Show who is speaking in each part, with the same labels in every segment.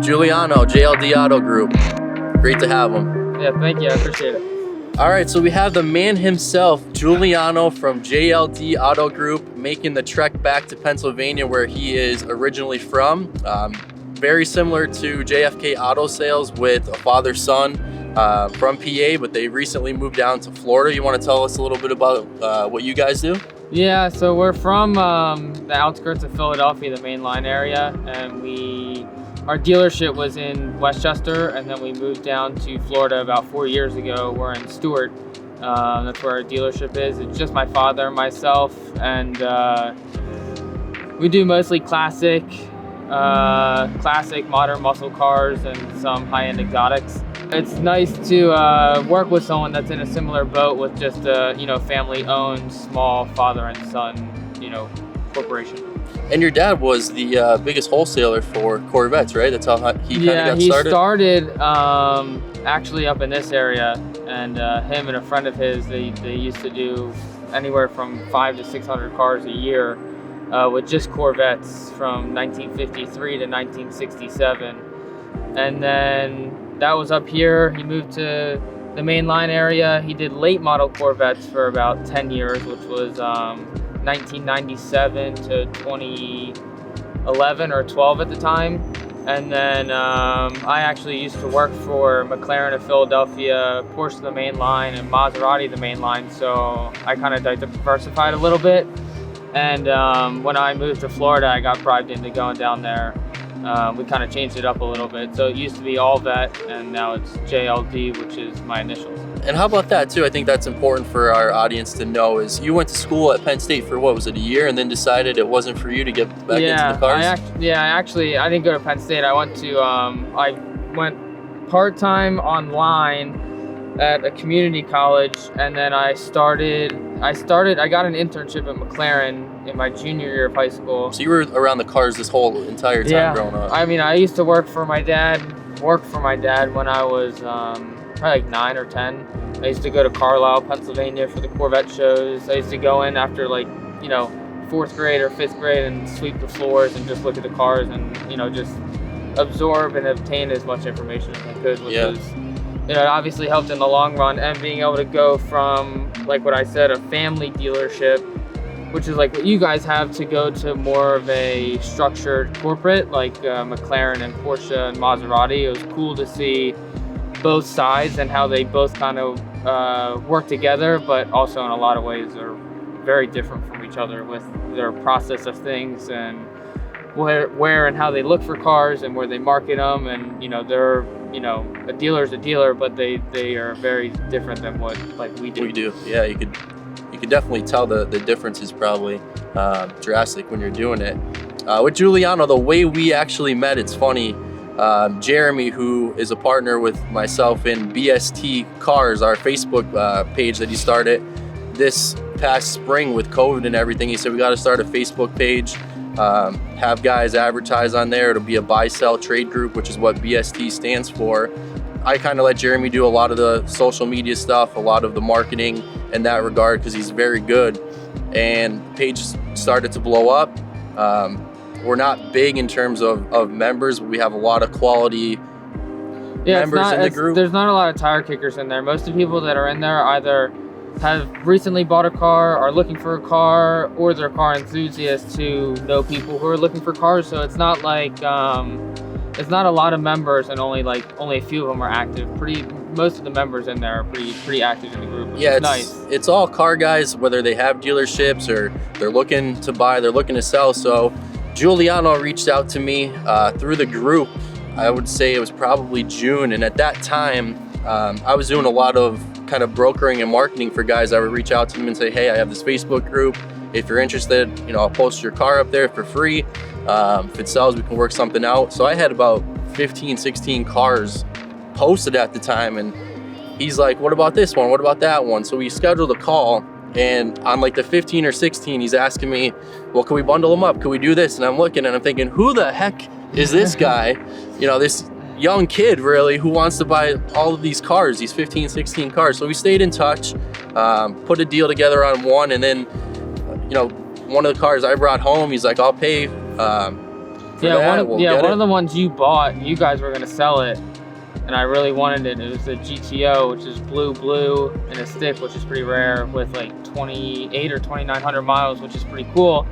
Speaker 1: Juliano, JLD Auto Group. Great to have him.
Speaker 2: Yeah, thank you. I appreciate it.
Speaker 1: All right, so we have the man himself, Juliano from JLD Auto Group, making the trek back to Pennsylvania, where he is originally from. Very similar to JFK Auto Sales, with a father-son from PA, but they recently moved down to Florida. You want to tell us a little bit about what you guys do?
Speaker 2: Yeah, so we're from the outskirts of Philadelphia, the main line area, and our dealership was in Westchester, and then we moved down to Florida about 4 years ago. We're in Stewart. That's where our dealership is. It's just my father, myself, and we do mostly classic modern muscle cars and some high-end exotics. It's nice to work with someone that's in a similar boat, with just a family-owned small father and son corporation.
Speaker 1: And your dad was the biggest wholesaler for Corvettes, right? That's how he kind of got started?
Speaker 2: Yeah, he started actually up in this area, and him and a friend of his, they used to do anywhere from 500 to 600 cars a year with just Corvettes from 1953 to 1967. And then that was up here. He moved to the main line area. He did late model Corvettes for about 10 years, which was 1997 to 2011 or 12 at the time. And then I actually used to work for McLaren of Philadelphia, Porsche the main line, and Maserati the main line, so I kind of diversified a little bit. And when I moved to Florida, I got bribed into going down there. We kind of changed it up a little bit. So it used to be all vet, and now it's JLD, which is my initials.
Speaker 1: And how about that too? I think that's important for our audience to know, is you went to school at Penn State for, what was it, a year, and then decided it wasn't for you to get back into the cars?
Speaker 2: I didn't go to Penn State. I went to, I went part-time online at a community college, and then I got an internship at McLaren in my junior year of high school.
Speaker 1: So you were around the cars this whole entire time growing up?
Speaker 2: I mean, I used to work for my dad when I was probably like 9 or 10. I used to go to Carlisle, Pennsylvania for the Corvette shows. I used to go in after 4th grade or 5th grade and sweep the floors and just look at the cars and, just absorb and obtain as much information as I could, which was, it obviously helped in the long run. And being able to go from, like what I said, a family dealership, which is like what you guys have, to go to more of a structured corporate like McLaren and Porsche and Maserati. It was cool to see both sides and how they both kind of work together, but also in a lot of ways are very different from each other with their process of things and where and how they look for cars and where they market them. And they're a dealer's a dealer, but they are very different than what we do.
Speaker 1: We do, yeah. You could definitely tell the difference is probably drastic when you're doing it. With Juliano, the way we actually met, it's funny. Jeremy, who is a partner with myself in BST Cars, our Facebook page that he started this past spring with COVID and everything, he said we got to start a Facebook page, have guys advertise on there. It'll be a buy-sell trade group, which is what BST stands for. I kind of let Jeremy do a lot of the social media stuff, a lot of the marketing in that regard, because he's very good. And the page started to blow up. We're not big in terms of members, but we have a lot of quality members in the group.
Speaker 2: There's not a lot of tire kickers in there. Most of the people that are in there either have recently bought a car, are looking for a car, or they're car enthusiasts who know people who are looking for cars. So it's not like it's not a lot of members, and only a few of them are active. Most of the members in there are pretty active in the group, which is nice.
Speaker 1: It's all car guys, whether they have dealerships or they're looking to buy, they're looking to sell. So Juliano reached out to me through the group. I would say it was probably June, and at that time I was doing a lot of kind of brokering and marketing for guys. I would reach out to them and say, hey, I have this Facebook group. If you're interested, I'll post your car up there for free. If it sells, we can work something out. So I had about 15, 16 cars posted at the time, and he's like, what about this one? What about that one? So we scheduled a call, and on like the 15 or 16, he's asking me, well, can we bundle them up? Can we do this? And I'm looking and I'm thinking, who the heck is this guy? This young kid really who wants to buy all of these cars, these 15, 16 cars. So we stayed in touch, put a deal together on one, and then, one of the cars I brought home, he's like, I'll pay for that.
Speaker 2: One of the ones you bought, you guys were gonna sell it, and I really wanted it. It was the GTO, which is blue, and a stick, which is pretty rare, with like 28 or 2,900 miles, which is pretty cool.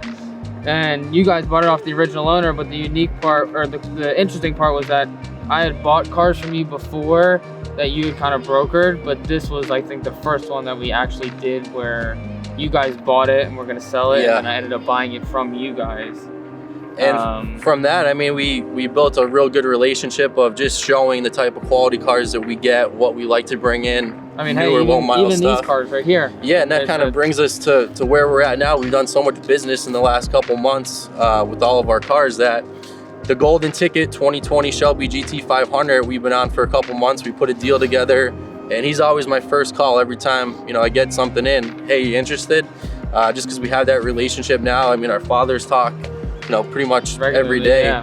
Speaker 2: And you guys bought it off the original owner, but the unique part, or the interesting part, was that I had bought cars from you before that you had kind of brokered, but this was, I think, the first one that we actually did where you guys bought it and we're gonna sell it, and I ended up buying it from you guys.
Speaker 1: And from that, I mean, we built a real good relationship of just showing the type of quality cars that we get, what we like to bring in.
Speaker 2: I mean, hey, even these cars right here.
Speaker 1: Yeah, and that kind of brings us to where we're at now. We've done so much business in the last couple months with all of our cars that the golden ticket 2020 Shelby GT500, we've been on for a couple months. We put a deal together, and he's always my first call every time, you know, I get something in. Hey, you interested? Just because we have that relationship now. I mean, our fathers talk, you know, pretty much every day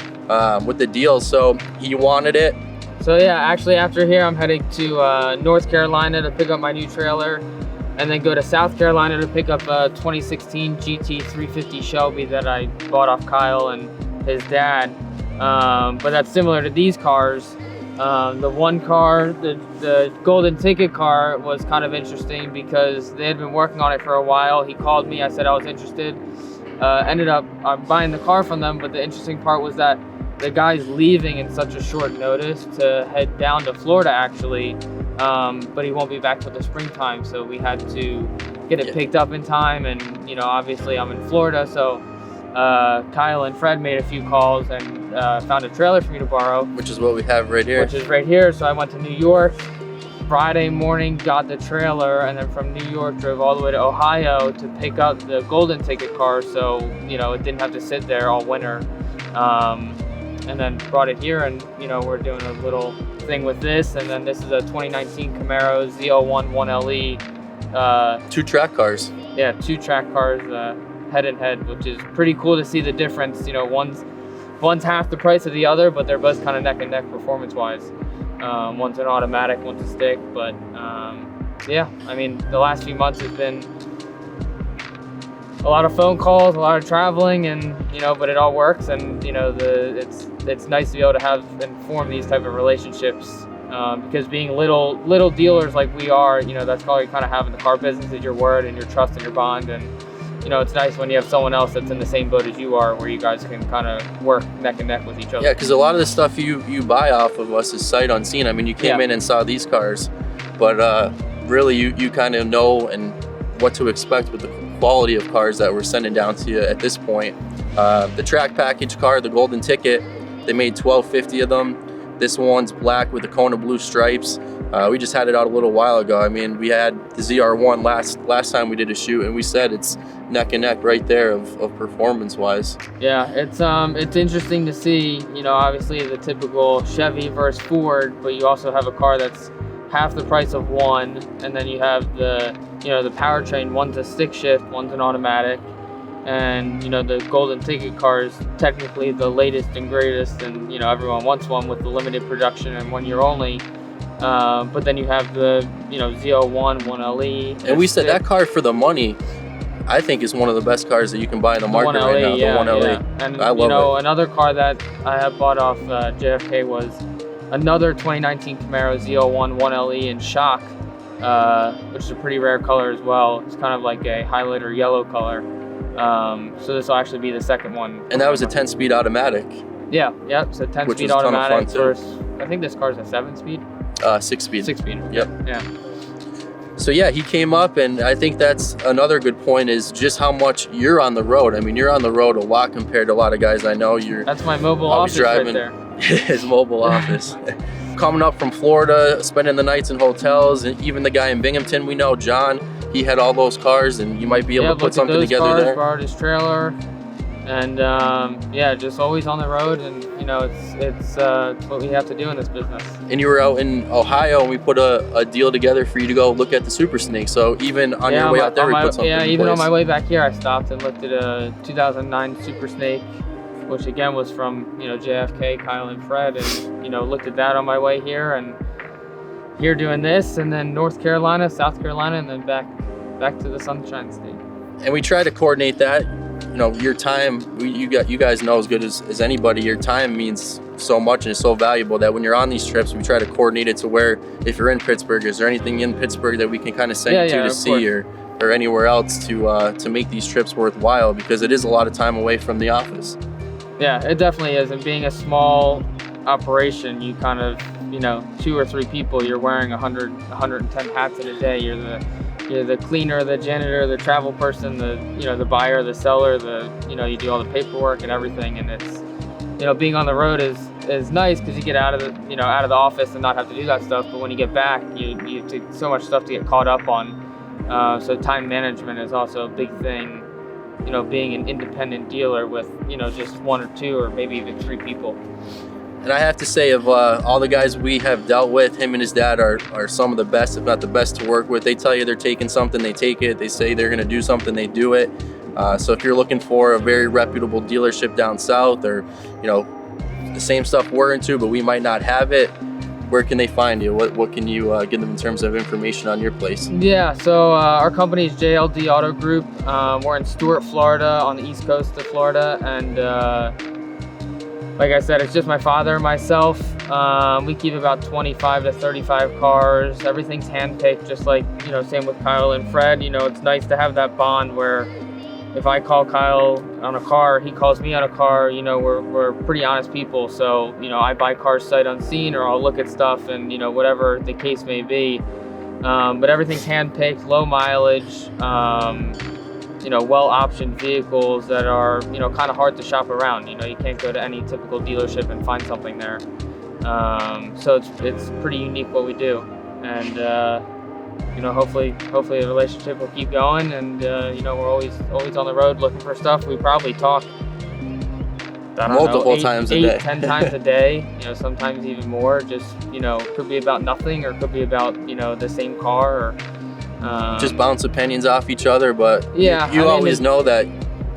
Speaker 1: with the deal. So he wanted it.
Speaker 2: So yeah, actually after here, I'm heading to North Carolina to pick up my new trailer, and then go to South Carolina to pick up a 2016 GT350 Shelby that I bought off Kyle and his dad. But that's similar to these cars. The one car, the golden ticket car, was kind of interesting because they had been working on it for a while. He called me, I said I was interested. Ended up buying the car from them, but the interesting part was that the guy's leaving in such a short notice to head down to Florida actually, but he won't be back till the springtime, so we had to get it picked up in time. And you know, obviously I'm in Florida, so Kyle and Fred made a few calls and found a trailer for me to borrow,
Speaker 1: which is what we have right here.
Speaker 2: Which is right here. So I went to New York Friday morning, got the trailer, and then from New York drove all the way to Ohio to pick up the golden ticket car, so you know, it didn't have to sit there all winter. And then brought it here, and you know, we're doing a little thing with this. And then this is a 2019 Camaro ZL1 1LE.
Speaker 1: 2 track cars.
Speaker 2: Yeah, 2 track cars, head and head, which is pretty cool to see the difference. You know, one's half the price of the other, but they're both kind of neck and neck performance wise. One's an automatic, one's a stick, but yeah, I mean, the last few months has been a lot of phone calls, a lot of traveling, and you know, but it all works. And you know, it's nice to be able to have and form these type of relationships, because being little dealers like we are, you know, that's all you kind of have in the car business is your word and your trust and your bond. And you know, it's nice when you have someone else that's in the same boat as you are, where you guys can kind of work neck and neck with each other.
Speaker 1: Yeah, because a lot of the stuff you buy off of us is sight unseen. I mean, you came in and saw these cars, but really you kind of know and what to expect with the quality of cars that we're sending down to you at this point. The track package car, the golden ticket, they made 1,250 of them. This one's black with the Kona blue stripes. We just had it out a little while ago. I mean, we had the ZR1 last time we did a shoot, and we said it's neck and neck right there of performance wise.
Speaker 2: Yeah, it's interesting to see, you know, obviously the typical Chevy versus Ford, but you also have a car that's half the price of one, and then you have the, you know, the powertrain. One's a stick shift, one's an automatic, and you know, the golden ticket car is technically the latest and greatest, and you know, everyone wants one with the limited production and 1 year only. But then you have the, you know, ZL1 1LE,
Speaker 1: and we said that car for the money, I think, is one of the best cars that you can buy in the market right now.
Speaker 2: Yeah,
Speaker 1: the 1LE.
Speaker 2: Yeah. And
Speaker 1: I love
Speaker 2: you know,
Speaker 1: it.
Speaker 2: Another car that I have bought off JFK was another 2019 Camaro ZL1 1LE in shock, which is a pretty rare color as well. It's kind of like a highlighter yellow color. So this will actually be the second one.
Speaker 1: And that was a 10-speed automatic.
Speaker 2: Yeah, so 10-speed automatic versus, I think this car's a 7-speed.
Speaker 1: 6-speed.
Speaker 2: 6-speed.
Speaker 1: Yep.
Speaker 2: Yeah.
Speaker 1: So yeah, he came up, and I think that's another good point, is just how much you're on the road. I mean, you're on the road a lot compared to a lot of guys I know.
Speaker 2: That's my mobile office right there.
Speaker 1: His mobile office. Coming up from Florida, spending the nights in hotels, and even the guy in Binghamton we know, John, he had all those cars, and you might be able to put something together there.
Speaker 2: Borrowed his trailer, and yeah, just always on the road, and you know, it's what we have to do in this business.
Speaker 1: And you were out in Ohio, and we put a deal together for you to go look at the Super Snake. So even on your way out there, we put something in place.
Speaker 2: Even on my way back here, I stopped and looked at a 2009 Super Snake, which again was from, you know, JFK, Kyle and Fred, and you know, looked at that on my way here, and here doing this, and then North Carolina, South Carolina, and then back to the Sunshine State.
Speaker 1: And we try to coordinate that. you know, your time, you guys know as good as anybody, your time means so much and is so valuable that when you're on these trips, we try to coordinate it to where, if you're in Pittsburgh, is there anything in Pittsburgh that we can kind of send you to see, or anywhere else to make these trips worthwhile, because it is a lot of time away from the office.
Speaker 2: Yeah, it definitely is. And being a small operation, you kind of, you know, 2 or 3 people, you're wearing 110 hats in a day. You're the cleaner, the janitor, the travel person, the buyer, the seller, you do all the paperwork and everything. And it's, being on the road is nice because you get out of the office and not have to do that stuff. But when you get back, you have so much stuff to get caught up on. So time management is also a big thing. Being an independent dealer with, just 1 or 2 or maybe even 3 people.
Speaker 1: And I have to say, of all the guys we have dealt with, him and his dad are some of the best, if not the best, to work with. They tell you they're taking something, they take it. They say they're going to do something, they do it. So if you're looking for a very reputable dealership down south, or the same stuff we're into, but we might not have it, where can they find you? What can you give them in terms of information on your place?
Speaker 2: Yeah, so our company is JLD Auto Group. We're in Stuart, Florida, on the east coast of Florida, and like I said, it's just my father and myself. We keep about 25 to 35 cars. Everything's handpicked, just like, same with Kyle and Fred. It's nice to have that bond where if I call Kyle on a car, he calls me on a car. We're pretty honest people. So, I buy cars sight unseen, or I'll look at stuff and, whatever the case may be. But everything's handpicked, low mileage, well-optioned vehicles that are, kind of hard to shop around. You can't go to any typical dealership and find something there. So it's pretty unique what we do. And, hopefully the relationship will keep going. And, we're always on the road looking for stuff. We probably talk
Speaker 1: multiple times a day.
Speaker 2: 10 times a day, sometimes even more. Just, could be about nothing, or could be about, the same car, or
Speaker 1: just bounce opinions off each other. But
Speaker 2: yeah,
Speaker 1: you always know that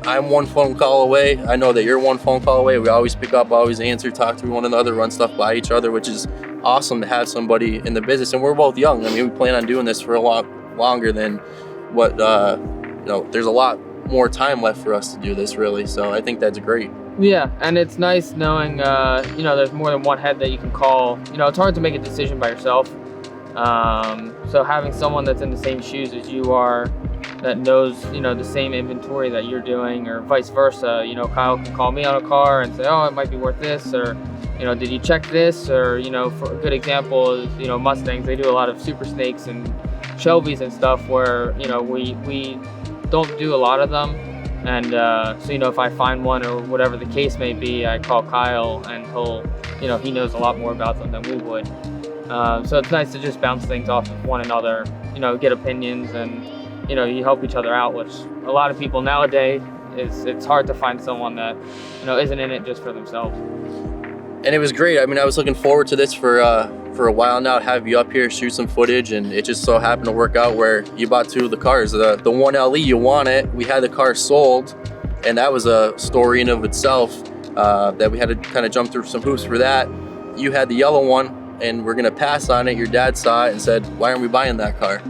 Speaker 1: I'm 1 phone call away. I know that you're 1 phone call away. We always pick up, always answer, talk to one another, run stuff by each other, which is awesome to have somebody in the business. And we're both young. I mean, we plan on doing this for a lot longer than what, there's a lot more time left for us to do this, really. So I think that's great.
Speaker 2: Yeah, and it's nice knowing, there's more than one head that you can call. It's hard to make a decision by yourself. So having someone that's in the same shoes as you are, that knows, the same inventory that you're doing, or vice versa. Kyle can call me on a car and say, oh, it might be worth this, or, did you check this? Or, for a good example is, Mustangs, they do a lot of Super Snakes and Shelbys and stuff where, we don't do a lot of them. And, so, if I find one or whatever the case may be, I call Kyle, and he'll, he knows a lot more about them than we would. So it's nice to just bounce things off of one another, get opinions, and, you help each other out, which a lot of people nowadays, it's hard to find someone that, isn't in it just for themselves.
Speaker 1: And it was great. I mean, I was looking forward to this for a while now, have you up here, shoot some footage, and it just so happened to work out where you bought 2 of the cars. The 1LE, you want it. We had the car sold, and that was a story in of itself, that we had to kind of jump through some hoops for that. You had the yellow one, and we're gonna pass on it. Your dad saw it and said, why aren't we buying that car?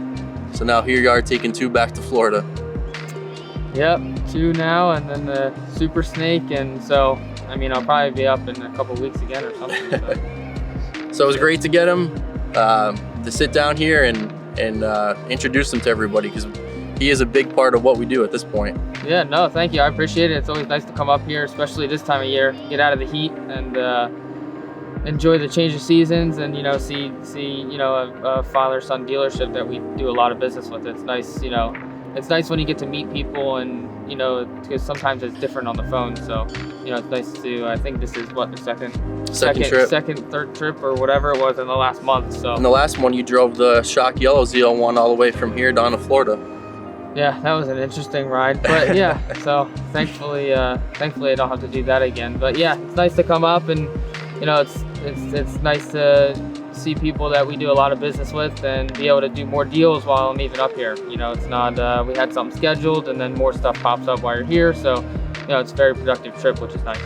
Speaker 1: So now here you are, taking 2 back to Florida.
Speaker 2: Yep, 2 now, and then the Super Snake. And so, I mean, I'll probably be up in a couple of weeks again or something.
Speaker 1: So it was great to get him to sit down here and introduce him to everybody, because he is a big part of what we do at this point.
Speaker 2: Yeah, no, thank you. I appreciate it. It's always nice to come up here, especially this time of year, get out of the heat and enjoy the change of seasons, and see a father-son dealership that we do a lot of business with. It's nice, it's nice when you get to meet people, and because sometimes it's different on the phone. So it's nice to. I think this is what, the third trip or whatever it was in the last month. So
Speaker 1: in the last one, you drove the shock yellow ZL1 all the way from here down to Florida.
Speaker 2: Yeah, that was an interesting ride, but yeah. So thankfully I don't have to do that again. But yeah, it's nice to come up, and it's nice to see people that we do a lot of business with and be able to do more deals while I'm even up here. It's not we had something scheduled and then more stuff pops up while you're here. So it's a very productive trip, which is nice.